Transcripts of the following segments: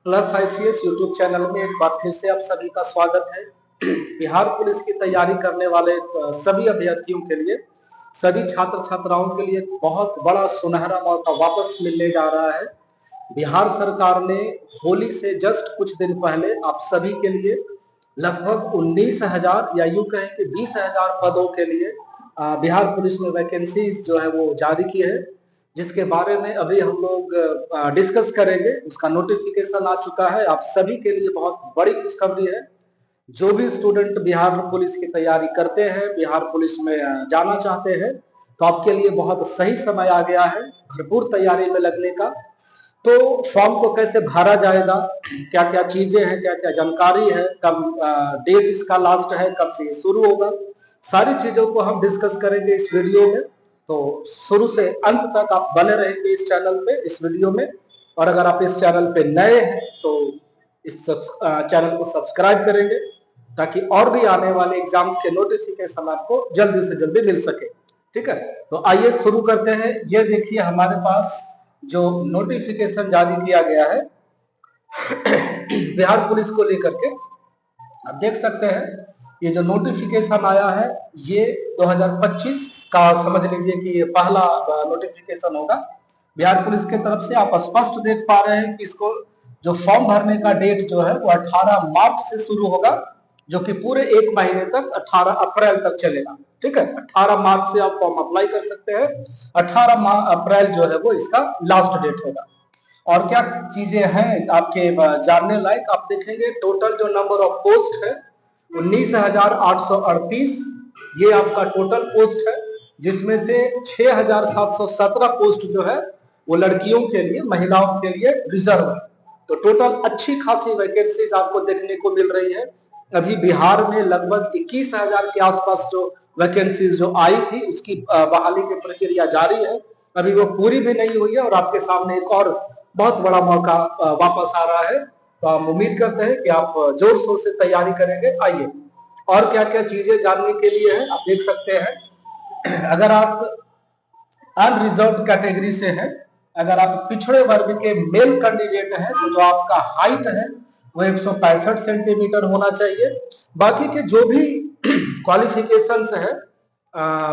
Plus ICS YouTube channel में एक बार फिर से आप सभी का स्वागत है। बिहार पुलिस की तैयारी करने वाले सभी अभ्यर्थियों के लिए, सभी छात्र छात्राओं के लिए बहुत बड़ा सुनहरा मौका वापस मिलने जा रहा है। बिहार सरकार ने होली से जस्ट कुछ दिन पहले आप सभी के लिए लगभग 19,000 या यूं कहें कि 20,000 पदों के लिए बिहार पुलिस में वैकेंसीज जो है वो जारी की है, जिसके बारे में अभी हम लोग डिस्कस करेंगे। उसका नोटिफिकेशन आ चुका है, आप सभी के लिए बहुत बड़ी खुशखबरी है। जो भी स्टूडेंट बिहार पुलिस की तैयारी करते हैं, बिहार पुलिस में जाना चाहते हैं, तो आपके लिए बहुत सही समय आ गया है भरपूर तैयारी में लगने का। तो फॉर्म को कैसे भरा जाएगा, क्या क्या चीजें हैं, क्या क्या जानकारी है, कब डेट इसका लास्ट है, कब से ये शुरू होगा, सारी चीजों को हम डिस्कस करेंगे इस वीडियो में। तो शुरू से अंत तक आप बने रहेंगे इस चैनल पे, इस वीडियो में। और अगर आप इस चैनल पे नए हैं तो इस चैनल को सब्सक्राइब करेंगे, ताकि और भी आने वाले एग्जाम्स के नोटिफिकेशन आपको जल्दी से जल्दी मिल सके। ठीक है, तो आइए शुरू करते हैं। ये देखिए हमारे पास जो नोटिफिकेशन जारी किया गया है बिहार पुलिस को लेकर के, आप देख सकते हैं ये जो नोटिफिकेशन आया है ये 2025 का समझ लीजिए कि ये पहला नोटिफिकेशन होगा बिहार पुलिस की तरफ से। आप स्पष्ट देख पा रहे हैं कि इसको जो फॉर्म भरने का डेट जो है वो 18 मार्च से शुरू होगा, जो कि पूरे एक महीने तक 18 अप्रैल तक चलेगा। ठीक है, 18 मार्च से आप फॉर्म अप्लाई कर सकते हैं, 18 अप्रैल जो है वो इसका लास्ट डेट होगा। और क्या चीजें हैं आपके जानने लायक, आप देखेंगे टोटल जो नंबर ऑफ पोस्ट है 19,838, ये आपका टोटल पोस्ट है, जिसमें से 6,717 पोस्ट जो है वो लड़कियों के लिए, महिलाओं के लिए रिजर्व है। तो टोटल अच्छी खासी वैकेंसीज आपको देखने को मिल रही है। अभी बिहार में लगभग 21,000 के आसपास जो वैकेंसीज जो आई थी उसकी बहाली की प्रक्रिया जारी है, अभी वो पूरी भी नहीं हुई है। और आपके सामने एक और बहुत बड़ा मौका वापस आ रहा है, तो हम उम्मीद करते हैं कि आप जोर शोर से तैयारी करेंगे। आइए और क्या क्या चीजें जानने के लिए है, आप देख सकते हैं। अगर आप अनरिजर्व कैटेगरी से हैं, अगर आप पिछड़े वर्ग के मेल कैंडिडेट हैं, तो जो आपका हाइट है वो 165 सेंटीमीटर होना चाहिए। बाकी के जो भी क्वालिफिकेशंस है,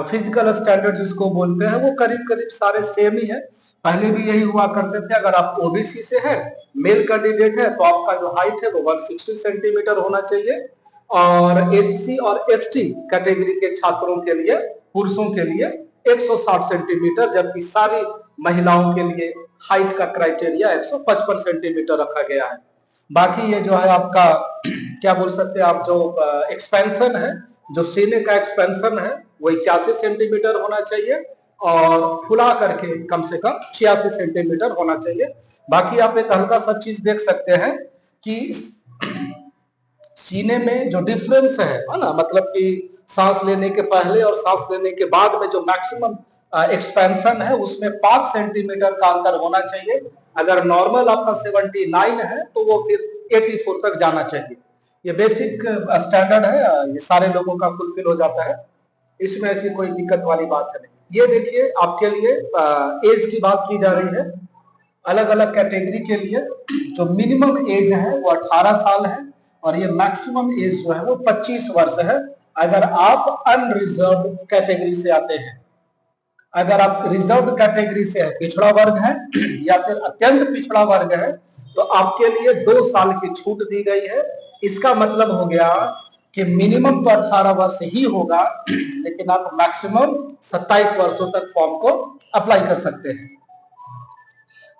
फिजिकल स्टैंडर्ड जिसको बोलते हैं, वो करीब करीब सारे सेम ही है, पहले भी यही हुआ करते थे। अगर आप ओबीसी से है, मेल कैंडिडेट है, तो आपका जो हाइट है वो 160 सेंटीमीटर होना चाहिए। और एससी और एसटी कैटेगरी के छात्रों के लिए, पुरुषों के लिए 160 सेंटीमीटर, जबकि सारी महिलाओं के लिए हाइट का क्राइटेरिया 155 सेंटीमीटर रखा गया है। बाकी ये जो है आपका क्या बोल सकते हैं आप, जो एक्सपेंशन है, जो सीने का एक्सपेंशन है वो 81 सेंटीमीटर होना चाहिए, और फुला करके कम से कम 86 सेंटीमीटर होना चाहिए। बाकी आप एक हल्का सा चीज देख सकते हैं कि सीने में जो डिफरेंस है ना, मतलब कि सांस लेने के पहले और सांस लेने के बाद में जो मैक्सिमम एक्सपेंशन है उसमें 5 सेंटीमीटर का अंतर होना चाहिए। अगर नॉर्मल आपका 79 है तो वो फिर 84 तक जाना चाहिए। ये बेसिक स्टैंडर्ड है, ये सारे लोगों का फुलफिल हो जाता है, इसमें ऐसी कोई दिक्कत वाली बात है नहीं। ये देखिए आपके लिए एज की बात की जा रही है। अलग अलग कैटेगरी के लिए जो मिनिमम एज है वो 18 साल है, और ये मैक्सिमम एज जो है वो 25 वर्ष है, अगर आप अनरिजर्व कैटेगरी से आते हैं। अगर आप रिजर्व कैटेगरी से है, पिछड़ा वर्ग है या फिर अत्यंत पिछड़ा वर्ग है, तो आपके लिए 2 साल की छूट दी गई है। इसका मतलब हो गया कि मिनिमम तो 18 वर्ष ही होगा, लेकिन आप मैक्सिमम 27 वर्षों तक फॉर्म को अप्लाई कर सकते हैं।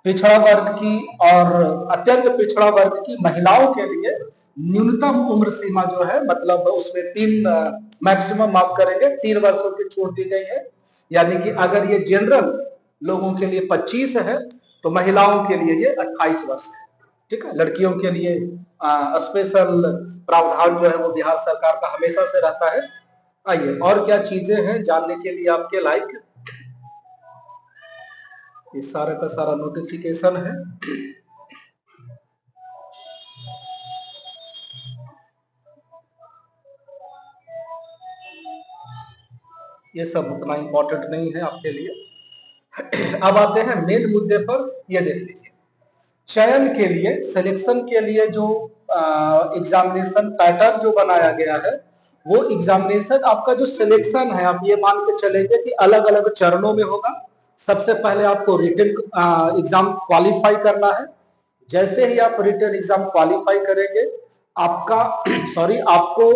पिछड़ा वर्ग की और अत्यंत पिछड़ा वर्ग की महिलाओं के लिए न्यूनतम उम्र सीमा जो है, मतलब उसमें 3 मैक्सिमम आप करेंगे 3 वर्षों की छूट दी गई है। यानी कि अगर ये जनरल लोगों के लिए 25 है, तो महिलाओं के लिए ये 28 वर्ष है। ठीक है, लड़कियों के लिए स्पेशल प्रावधान जो है वो बिहार सरकार का हमेशा से रहता है। आइए और क्या चीजें हैं जानने के लिए आपके लायक, ये सारा का सारा नोटिफिकेशन है। ये सब उतना इंपॉर्टेंट नहीं है आपके लिए। अब आते हैं मेन मुद्दे पर, ये देख लीजिए चयन के लिए, सिलेक्शन के लिए जो एग्जामिनेशन पैटर्न जो बनाया गया है, वो एग्जामिनेशन आपका जो सिलेक्शन है, आप ये मान के चलेंगे कि अलग अलग चरणों में होगा। सबसे पहले आपको रिटन एग्जाम क्वालिफाई करना है। जैसे ही आप रिटन एग्जाम क्वालिफाई करेंगे, आपका आपको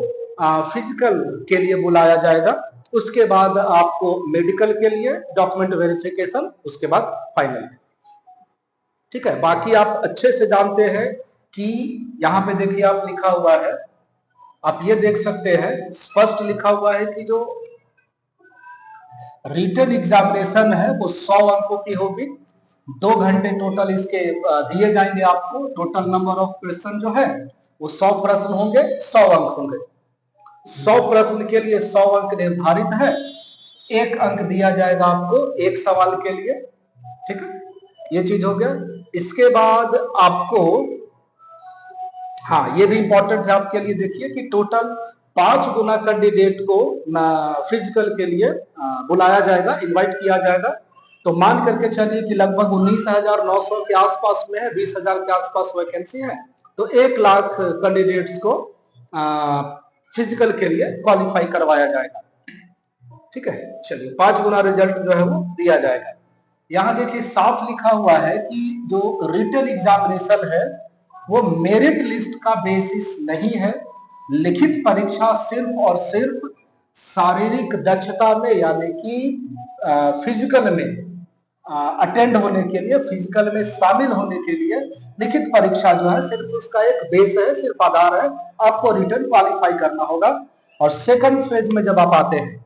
फिजिकल के लिए बुलाया जाएगा। उसके बाद आपको मेडिकल के लिए डॉक्यूमेंट वेरिफिकेशन, उसके बाद फाइनल। ठीक है, बाकी आप अच्छे से जानते हैं कि यहाँ पे देखिए आप लिखा हुआ है, आप ये देख सकते हैं स्पष्ट लिखा हुआ है कि जो रिटन एग्जामिनेशन है वो 100 अंकों की होगी। 2 घंटे टोटल इसके दिए जाएंगे आपको। टोटल नंबर ऑफ क्वेश्चन जो है वो 100 प्रश्न होंगे, 100 अंक होंगे। 100 प्रश्न के लिए 100 अंक निर्धारित है। 1 अंक दिया जाएगा आपको एक सवाल के लिए। ठीक है, ये चीज हो गया। इसके बाद आपको, हाँ ये भी इंपॉर्टेंट है आपके लिए, देखिए कि टोटल 5 गुना कैंडिडेट को फिजिकल के लिए बुलाया जाएगा, इनवाइट किया जाएगा। तो मान करके चलिए कि लगभग 19,900 के आसपास में है, 20,000 के आसपास वैकेंसी है। तो 1 लाख कैंडिडेट्स को फिजिकल के लिए क्वालिफाई करवाया जाएगा। ठीक है, चलिए 5 गुना रिजल्ट जो है वो दिया जाएगा। यहाँ देखिए साफ लिखा हुआ है कि जो रिटन एग्जामिनेशन है वो मेरिट लिस्ट का बेसिस नहीं है। लिखित परीक्षा सिर्फ और सिर्फ शारीरिक दक्षता में, यानी कि फिजिकल में अटेंड होने के लिए, फिजिकल में शामिल होने के लिए लिखित परीक्षा जो है सिर्फ उसका एक बेस है, सिर्फ आधार है। आपको रिटन क्वालिफाई करना होगा। और सेकंड फेज में जब आप आते हैं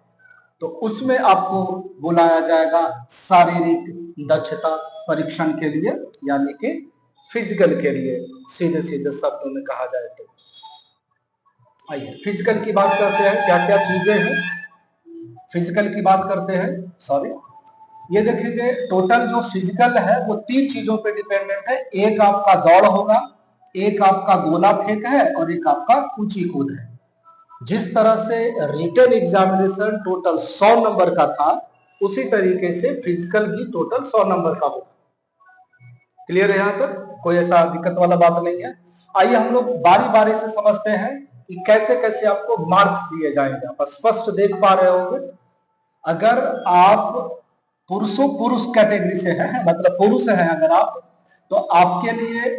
तो उसमें आपको बुलाया जाएगा शारीरिक दक्षता परीक्षण के लिए, यानी कि फिजिकल के लिए, सीधे सीधे शब्दों में कहा जाए तो। आइए फिजिकल की बात करते हैं, क्या क्या चीजें हैं फिजिकल की बात करते हैं। ये देखेंगे टोटल जो फिजिकल है वो 3 चीजों पे डिपेंडेंट है। एक आपका दौड़ होगा, एक आपका गोला फेंक है, और एक आपका ऊंची कूद है। जिस तरह से रिटन एग्जामिनेशन टोटल 100 नंबर का था, उसी तरीके से फिजिकल भी टोटल 100 नंबर का होगा। क्लियर है? यहाँ पर कोई ऐसा दिक्कत वाला बात नहीं है। आइए हम लोग बारी बारी से समझते हैं कि कैसे कैसे आपको मार्क्स दिए जाएंगे। आप स्पष्ट देख पा रहे होंगे, अगर आप पुरुष कैटेगरी से हैं, मतलब पुरुष हैं अगर आप, तो आपके लिए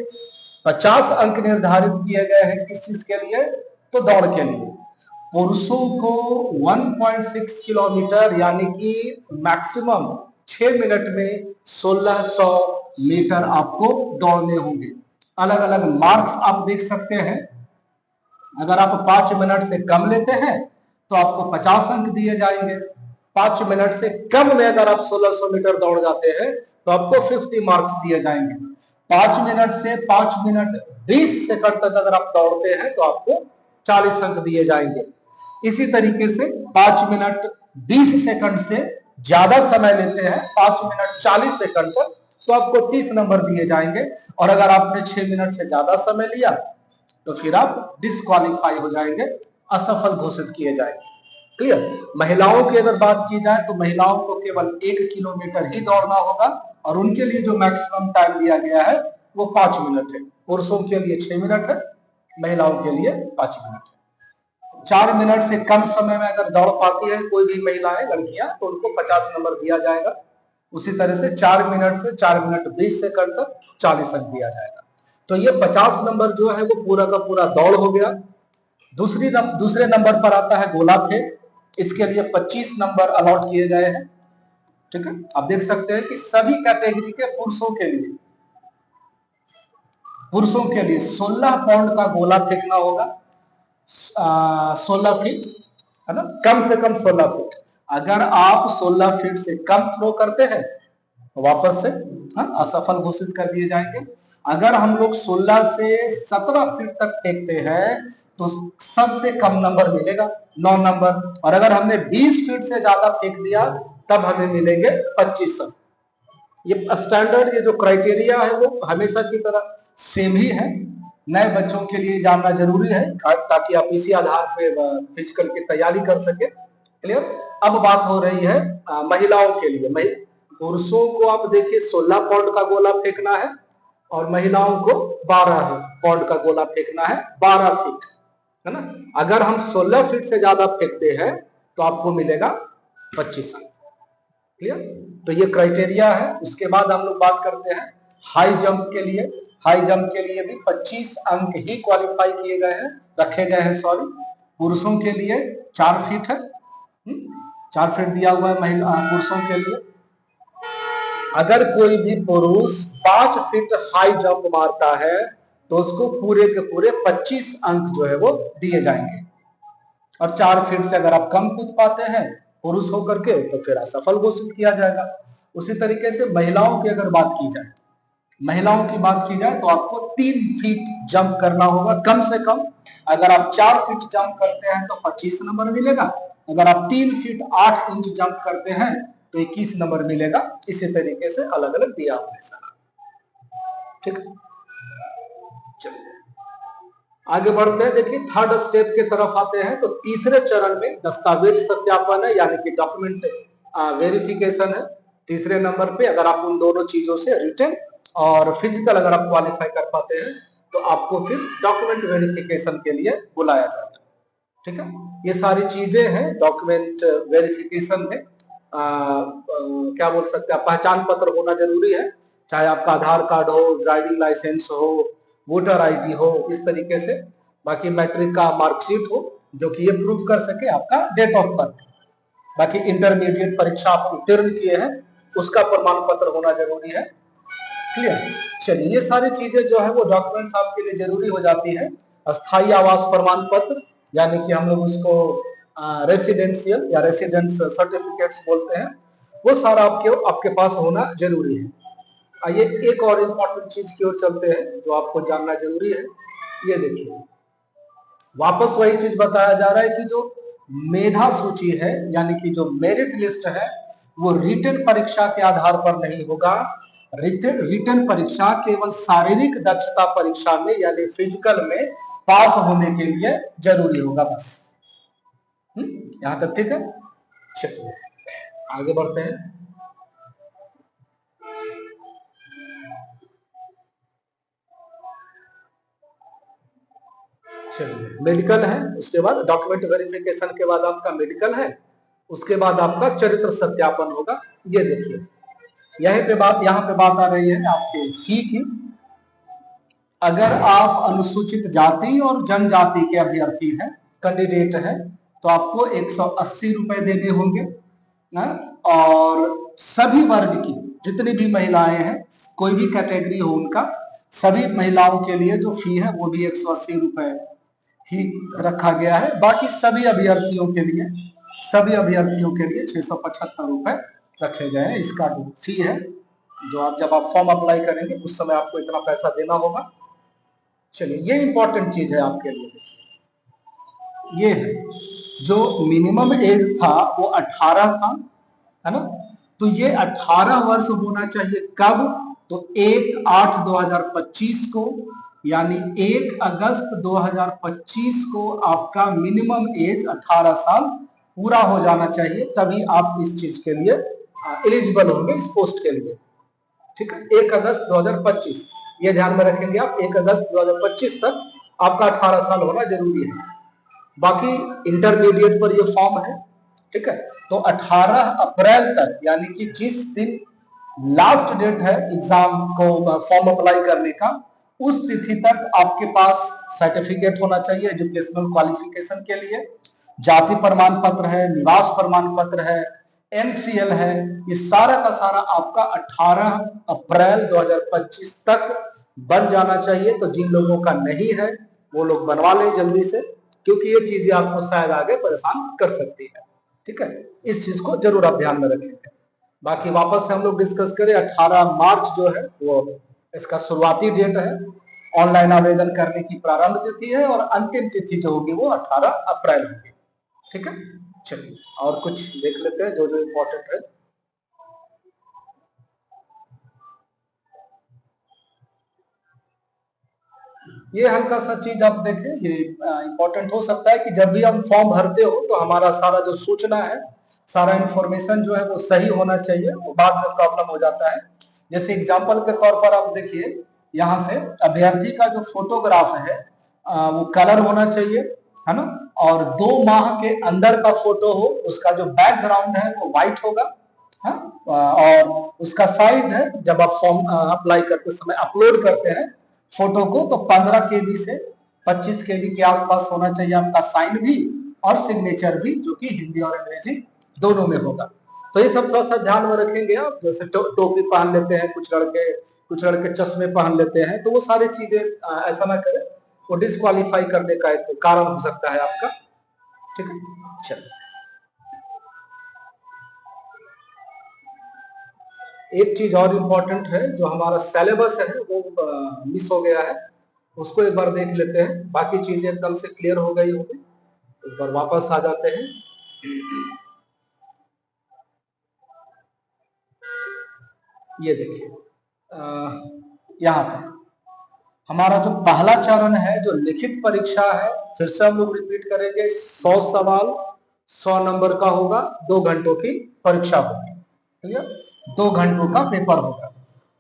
50 अंक निर्धारित किए गए हैं। किस चीज के लिए? तो दौड़ के लिए। पुरुषों को 1.6 किलोमीटर यानी कि मैक्सिमम 6 मिनट में 1600 मीटर आपको दौड़ने होंगे। अलग अलग मार्क्स आप देख सकते हैं। अगर आप 5 मिनट से कम लेते हैं तो आपको 50 अंक दिए जाएंगे। 5 मिनट से कम में अगर आप 1600 मीटर दौड़ जाते हैं तो आपको 50 मार्क्स दिए जाएंगे। 5 मिनट से 5 मिनट 20 सेकंड तक अगर आप दौड़ते हैं तो आपको 40 अंक दिए जाएंगे। इसी तरीके से 5 मिनट 20 सेकंड से ज्यादा समय लेते हैं, 5 मिनट 40 सेकंड तक, तो आपको 30 नंबर दिए जाएंगे। और अगर आपने 6 मिनट से ज्यादा समय लिया तो फिर आप डिस्क्वालीफाई हो जाएंगे, असफल घोषित किए जाएंगे। क्लियर? महिलाओं की अगर बात की जाए तो महिलाओं को केवल 1 किलोमीटर ही दौड़ना होगा, और उनके लिए जो मैक्सिमम टाइम दिया गया है वो 5 मिनट है। पुरुषों के लिए 6 मिनट है, महिलाओं के लिए 5 मिनट है। 4 मिनट से कम समय में अगर दौड़ पाती है कोई भी महिलाएं, लड़कियां, तो उनको 50 नंबर दिया जाएगा। उसी तरह से 4 मिनट से 4 मिनट 20 सेकंड तक 40 अंक दिया जाएगा। तो ये 50 नंबर जो है वो पूरा का पूरा दौड़ हो गया। दूसरे नंबर पर आता है गोला फेंक। इसके लिए 25 नंबर अलॉट किए गए हैं। ठीक है, आप देख सकते हैं कि सभी कैटेगरी के पुरुषों के लिए 16 पाउंड का गोला फेंकना होगा। 16 फीट है ना, कम से कम 16 फीट। अगर आप 16 फीट से कम थ्रो करते हैं तो वापस से असफल घोषित कर दिए जाएंगे। अगर हम लोग 16 से 17 फीट तक फेंकते हैं तो सबसे कम नंबर मिलेगा, 9 नंबर। और अगर हमने 20 फीट से ज्यादा फेंक दिया तब हमें मिलेंगे 25 अंक। ये स्टैंडर्ड, ये जो क्राइटेरिया है वो हमेशा की तरह सेम ही है। नए बच्चों के लिए जानना जरूरी है ताकि आप इसी आधार पे फिजिकल की तैयारी कर सके। क्लियर? अब बात हो रही है महिलाओं के लिए। पुरुषों को आप देखिए 16 पाउंड का गोला फेंकना है, और महिलाओं को 12 पाउंड का गोला फेंकना है 12 फीट, है ना। अगर हम 16 फीट से ज्यादा फेंकते हैं तो आपको मिलेगा 25 अंक। क्लियर? तो ये क्राइटेरिया है। उसके बाद हम लोग बात करते हैं हाई जंप के लिए। हाई जंप के लिए भी 25 अंक ही क्वालिफाई किए गए हैं, रखे गए हैं, सॉरी। पुरुषों के लिए 4 फीट है, 4 फीट दिया हुआ है महिला पुरुषों के लिए। अगर कोई भी पुरुष 5 फीट हाई जंप मारता है तो उसको पूरे के पूरे 25 अंक जो है वो दिए जाएंगे। और 4 फीट से अगर आप कम कूद पाते हैं पुरुष होकर के तो फिर असफल घोषित किया जाएगा। उसी तरीके से महिलाओं की अगर बात की जाए, महिलाओं की बात की जाए तो आपको 3 फीट जंप करना होगा कम से कम। अगर आप 4 फीट जंप करते हैं तो 25 नंबर मिलेगा। अगर आप 3 फीट 8 इंच जंप करते हैं तो 21 नंबर मिलेगा। इसी तरीके से अलग अलग दिया हुआ है सारा। ठीक है, चलिए आगे बढ़ते हैं। देखिए थर्ड स्टेप के तरफ आते हैं। तो तीसरे चरण में दस्तावेज सत्यापन है, यानी कि डॉक्यूमेंट वेरिफिकेशन है। तीसरे नंबर पे अगर आप उन दोनों चीजों से रिटन और फिजिकल अगर आप क्वालिफाई कर पाते हैं तो आपको फिर डॉक्यूमेंट वेरिफिकेशन के लिए बुलाया जाएगा। ठीक है, ये सारी चीजें हैं डॉक्यूमेंट वेरिफिकेशन में। क्या बोल सकते हैं, पहचान पत्र होना जरूरी है, चाहे आपका आधार कार्ड हो, ड्राइविंग लाइसेंस हो, वोटर आईडी हो, इस तरीके से। बाकी मैट्रिक का मार्कशीट हो जो कि ये प्रूव कर सके आपका डेट ऑफ बर्थ। बाकी इंटरमीडिएट परीक्षा आप उत्तीर्ण किए हैं उसका प्रमाण पत्र होना जरूरी है। क्लियर? चलिए ये सारी चीजें जो है वो डॉक्यूमेंट्स आपके लिए जरूरी हो जाती है। अस्थायी आवास प्रमाण पत्र, यानी कि हम लोग उसको रेसिडेंशियल या रेसिडेंस सर्टिफिकेट्स बोलते हैं, वो सारा आपके पास होना जरूरी है। आइए एक और इम्पोर्टेंट चीज की ओर चलते हैं जो आपको जानना जरूरी है। ये देखिए वापस वही चीज बताया जा रहा है कि जो मेधा सूची है, यानी कि जो मेरिट लिस्ट है, वो रिटन परीक्षा के आधार पर नहीं होगा। रिटन परीक्षा केवल शारीरिक दक्षता परीक्षा में यानी फिजिकल में पास होने के लिए जरूरी होगा बस। यहां तक ठीक है? चलिए आगे बढ़ते हैं। चलिए मेडिकल है, उसके बाद डॉक्यूमेंट वेरिफिकेशन के बाद आपका मेडिकल है, उसके बाद आपका चरित्र सत्यापन होगा। ये देखिए यहाँ पे बात आ रही है आपके फी की। अगर आप अनुसूचित जाति और जनजाति के अभ्यर्थी हैं, कैंडिडेट हैं, तो आपको 180 रुपए देने होंगे। और सभी वर्ग की जितनी भी महिलाएं हैं, कोई भी कैटेगरी हो उनका, सभी महिलाओं के लिए जो फी है वो भी 180 रुपए ही रखा गया है। बाकी सभी अभ्यर्थियों के लिए 675 रुपए रखे गए हैं। इसका जो फी है, जो आप जब आप फॉर्म अप्लाई करेंगे उस समय आपको इतना पैसा देना होगा। चलिए ये इंपॉर्टेंट चीज है आपके लिए। देखिए ये है जो मिनिमम एज था वो 18 था, है ना। तो ये 18 वर्ष होना चाहिए कब? तो 1/8/2025 को, यानी 1 अगस्त 2025 को आपका मिनिमम एज 18 साल पूरा हो जाना चाहिए, तभी आप इस चीज के लिए एलिजिबल होंगे, इस पोस्ट के लिए। ठीक है, 1 अगस्त 2025 ये ध्यान में रखेंगे आप। 1 अगस्त 2025 तक आपका 18 साल होना जरूरी है। बाकी इंटरमीडिएट पर ये फॉर्म है। ठीक है, तो 18 अप्रैल तक, यानी कि जिस दिन लास्ट डेट है एग्जाम को फॉर्म अप्लाई करने का, उस तिथि तक आपके पास सर्टिफिकेट होना चाहिए एजुकेशनल क्वालिफिकेशन के लिए। जाति प्रमाण पत्र है, निवास प्रमाण पत्र है, एनसीएल है, ये सारा का सारा आपका 18 अप्रैल 2025 तक बन जाना चाहिए। तो जिन लोगों का नहीं है वो लोग बनवा लें जल्दी से, क्योंकि ये चीजें आपको शायद आगे परेशान कर सकती है। ठीक है, इस चीज को जरूर आप ध्यान में रखेंगे। बाकी वापस से हम लोग डिस्कस करें, 18 मार्च जो है वो इसका शुरुआती डेट है। ऑनलाइन आवेदन करने की प्रारंभ तिथि है और अंतिम तिथि जो होगी वो 18 अप्रैल होगी। ठीक है, चलिए और कुछ देख लेते हैं जो जो इम्पोर्टेंट है। ये हल्का सा चीज आप देखें, ये इंपॉर्टेंट हो सकता है कि जब भी हम फॉर्म भरते हो तो हमारा सारा जो सूचना है, सारा इंफॉर्मेशन जो है वो सही होना चाहिए, वो बाद में प्रॉब्लम हो जाता है। जैसे एग्जांपल के तौर पर आप देखिए, यहाँ से अभ्यर्थी का जो फोटोग्राफ है वो कलर होना चाहिए, है ना, और 2 माह के अंदर का फोटो हो, उसका जो बैकग्राउंड है वो व्हाइट होगा, है, और उसका साइज है, जब आप फॉर्म अप्लाई करते समय अपलोड करते हैं फोटो को, तो 15 KB से 25 KB के आसपास होना चाहिए आपका साइन भी और सिग्नेचर भी, जो कि हिंदी और अंग्रेजी दोनों में होगा। तो ये सब थोड़ा सा ध्यान में रखेंगे आप। जैसे टोपी पहन लेते हैं कुछ लड़के चश्मे पहन लेते हैं, तो वो सारी चीजें ऐसा ना करें, वो डिस्क्वालीफाई करने का एक कारण हो सकता है आपका। ठीक है, चलिए एक चीज और इम्पोर्टेंट है, जो हमारा सिलेबस है वो मिस हो गया है, उसको एक बार देख लेते हैं। बाकी चीजें एकदम से क्लियर हो गई होगी, एक बार वापस आ जाते हैं। ये देखिए यहाँ पे हमारा जो पहला चरण है, जो लिखित परीक्षा है, फिर से हम लोग रिपीट करेंगे। 100 सवाल 100 नंबर का होगा, 2 घंटों की परीक्षा होगी, ठीक है, 2 घंटों का पेपर होगा।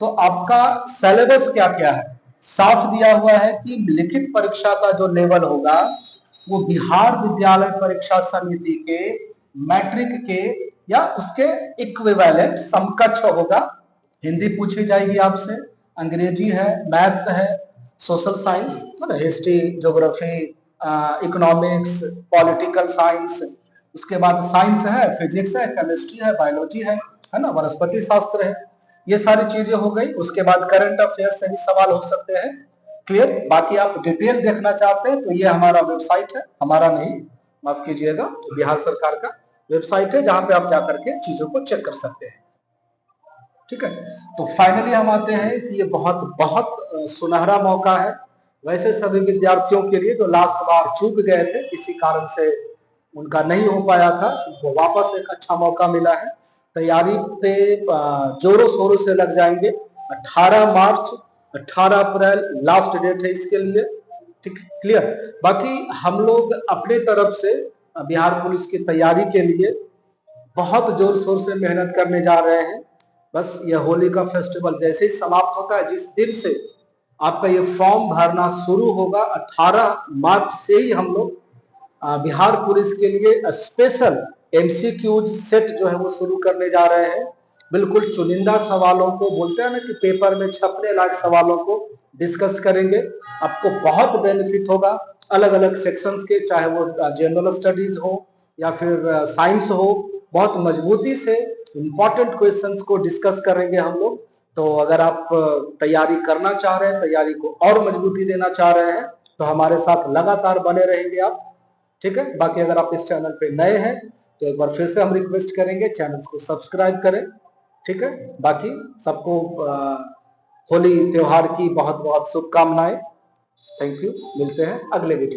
तो आपका सिलेबस क्या क्या है, साफ दिया हुआ है कि लिखित परीक्षा का जो लेवल होगा वो बिहार विद्यालय परीक्षा समिति के मैट्रिक के या उसके इक्विवेलेंट समकक्ष होगा। हिंदी पूछी जाएगी आपसे, अंग्रेजी है, मैथ्स है, social science, history, geography, economics, political science, उसके बाद साइंस है, फिजिक्स है, केमिस्ट्री है, बायोलॉजी है ना, वनस्पति शास्त्र है, ये सारी चीजें हो गई। उसके बाद करंट अफेयर से भी सवाल हो सकते हैं, क्लियर। बाकी आप डिटेल देखना चाहते हैं तो ये हमारा वेबसाइट है, हमारा नहीं, माफ कीजिएगा, बिहार सरकार का वेबसाइट है, जहां पे आप जाकर के चीजों को चेक कर सकते हैं। ठीक है, तो फाइनली हम आते हैं कि ये बहुत बहुत सुनहरा मौका है वैसे सभी विद्यार्थियों के लिए जो लास्ट बार चूक गए थे, किसी कारण से उनका नहीं हो पाया था, उनको वापस एक अच्छा मौका मिला है। तैयारी पे जोरों शोरों से लग जाएंगे। 18 मार्च 18 अप्रैल लास्ट डेट है इसके लिए, ठीक, क्लियर। बाकी हम लोग अपने तरफ से बिहार पुलिस की तैयारी के लिए बहुत जोर शोर से मेहनत करने जा रहे हैं। बस ये होली का फेस्टिवल जैसे ही समाप्त होता है, जिस दिन से आपका ये फॉर्म भरना शुरू होगा, 18 मार्च से ही हम लोग बिहार पुलिस के लिए स्पेशल एमसीक्यूज सेट जो है वो शुरू करने जा रहे हैं। बिल्कुल चुनिंदा सवालों को, बोलते हैं ना कि पेपर में छपने लायक सवालों को डिस्कस करेंगे। आपको बहुत बेनिफिट होगा, अलग अलग सेक्शंस के, चाहे वो जनरल स्टडीज हो या फिर साइंस हो, बहुत मजबूती से इंपॉर्टेंट क्वेश्चंस को डिस्कस करेंगे हम लोग। तो अगर आप तैयारी करना चाह रहे हैं, तैयारी को और मजबूती देना चाह रहे हैं, तो हमारे साथ लगातार बने रहेंगे आप, ठीक है। बाकी अगर आप इस चैनल पे नए हैं तो एक बार फिर से हम रिक्वेस्ट करेंगे चैनल को सब्सक्राइब करें, ठीक है। बाकी सबको होली त्योहार की बहुत बहुत शुभकामनाएं। थैंक यू, मिलते हैं अगले वीडियो।